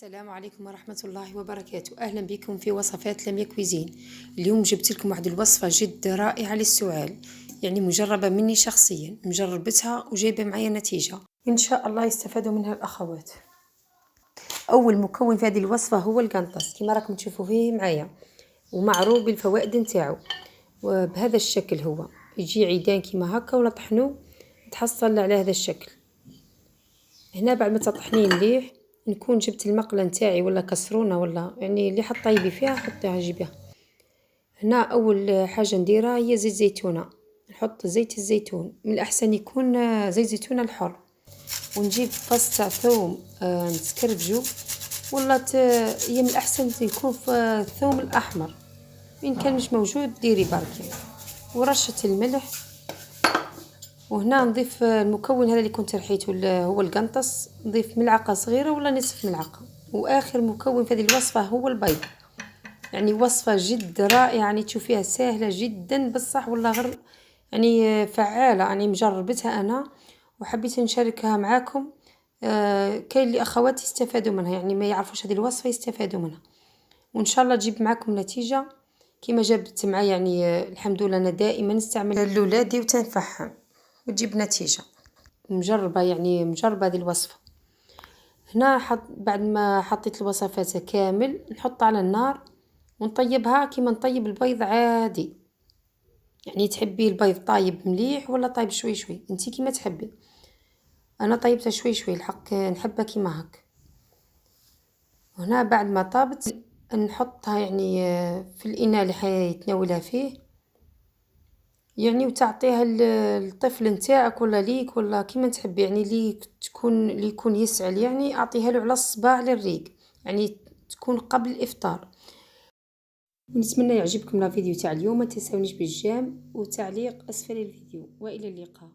السلام عليكم ورحمة الله وبركاته. أهلا بكم في وصفات لميا كويزين. اليوم جبت لكم واحد الوصفة جد رائعة للسعال، يعني مجربة مني شخصيا، مجربتها وجايبة معايا نتيجة إن شاء الله يستفادوا منها الأخوات. أول مكون في هذه الوصفة هو القنطس كما راكم تشوفوا فيه معايا، ومعروف بالفوائد نتاعو، وبهذا الشكل هو يجي عيدان كما هكا ولا طحنو تحصل على هذا الشكل. هنا بعد ما تطحنيه مليح نكون جبت المقله نتاعي ولا كسرونه ولا يعني اللي حط طيبي فيها حطيها جيبيها. هنا اول حاجه نديرها هي زيت زيتونه، نحط زيت الزيتون، من الاحسن يكون زيت زيتون الحر، ونجيب فص تاع ثوم نسكرفجو، ولا هي من الاحسن يكون في الثوم الاحمر، ان كان مش موجود ديري بركي، ورشه الملح. وهنا نضيف المكون هذا اللي كنت رحيته هو القنطس، نضيف ملعقة صغيرة ولا نصف ملعقة. واخر مكون في هذه الوصفة هو البيض، يعني وصفة جد رائعة، يعني تشوفيها سهلة جدا بصح والله غير يعني فعالة، يعني مجربتها انا وحبيت نشاركها معاكم. كاين اللي اخواتي يستفادوا منها، يعني ما يعرفوش هذه الوصفة يستفادوا منها، وان شاء الله تجيب معاكم نتيجة كما جابت معايا. يعني الحمد لله انا دائما نستعمل لولادي وتنفعهم وتجيب نتيجة، مجربة يعني مجربة هذه الوصفة. هنا بعد ما حطيت الوصفات كامل نحط على النار ونطيبها كيما نطيب البيض عادي، يعني تحبي البيض طايب مليح ولا طايب شوي شوي انتي كيما تحبي. انا طيبتها شوي شوي الحق نحبها كيما هك. وهنا بعد ما طابت نحطها يعني في الاناء اللي حيتناولها فيه، يعني وتعطيها الطفل نتاعك ولا ليك ولا كيما تحبي، يعني اللي يكون يسعل، يعني اعطيها له على الصباع للريق، يعني تكون قبل الافطار. ونتمنى يعجبكم الفيديو تاع اليوم، ما تنسونيش بالجيم وتعليق اسفل الفيديو، والى اللقاء.